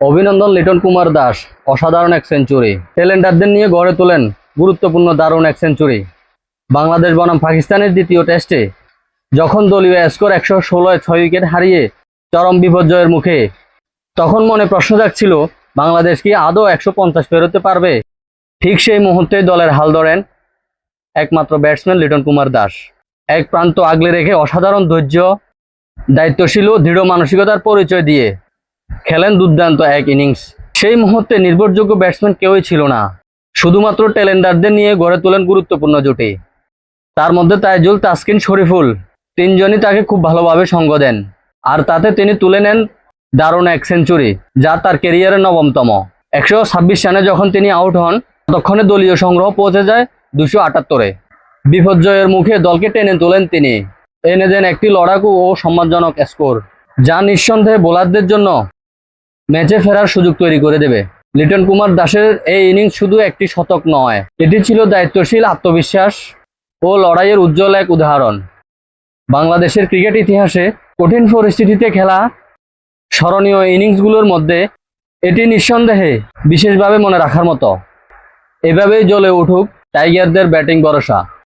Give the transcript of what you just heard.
অভিনন্দন লিটন কুমার দাস, অসাধারণ এক সেঞ্চুরি। টেলেন্ডারদের নিয়ে গড়ে তোলেন গুরুত্বপূর্ণ দারুণ এক সেঞ্চুরি। বাংলাদেশ বনাম পাকিস্তানের দ্বিতীয় টেস্টে যখন দলীয় স্কোর 116-এ 6 উইকেট হারিয়ে চরম বিপর্যয়ের মুখে, তখন মনে প্রশ্ন জাগছিল বাংলাদেশ কি আদৌ 150 পেরোতে পারবে। ঠিক সেই মুহূর্তেই দলের হাল ধরেন একমাত্র ব্যাটসম্যান লিটন কুমার দাস। এক প্রান্ত আগলে রেখে অসাধারণ ধৈর্য, দায়িত্বশীল ও দৃঢ় মানসিকতার পরিচয় দিয়ে খেলেন দুর্দান্ত এক ইনিংস। সেই মুহূর্তে নির্ভরযোগ্য ব্যাটসম্যান কেউই ছিল না, শুধুমাত্র টেলেন্ডারদের নিয়ে গড়ে তোলেন গুরুত্বপূর্ণ জুটি। তার মধ্যে তাইজুল, তাসকিন, শরীফুল তিনজনই তাকে খুব ভালোভাবে সঙ্গ দেন, আর তাতে তিনি তুলে নেন দারুণ এক সেঞ্চুরি, যা তার ক্যারিয়ারের নবমতম। 126 রানে যখন তিনি আউট হন, ততক্ষণে দলীয় সংগ্রহ পৌঁছে যায় 278-এ। বিপর্যয়ের মুখে দলকে টেনে তোলেন তিনি, এনে দেন একটি লড়াকু ও সম্মানজনক স্কোর, যা নিঃসন্দেহে বোলারদের জন্য ম্যাচে ফেরার সুযোগ তৈরি করে দেবে। লিটন কুমার দাসের এই ইনিংস শুধু একটি শতক নয়, এটি ছিল দায়িত্বশীল, আত্মবিশ্বাস ও লড়াইয়ের উজ্জ্বল এক উদাহরণ। বাংলাদেশের ক্রিকেট ইতিহাসে কঠিন পরিস্থিতিতে খেলা স্মরণীয় ইনিংসগুলোর মধ্যে এটি নিঃসন্দেহে বিশেষভাবে মনে রাখার মতো। এভাবেই জ্বলে উঠুক টাইগারদের ব্যাটিং ভরসা।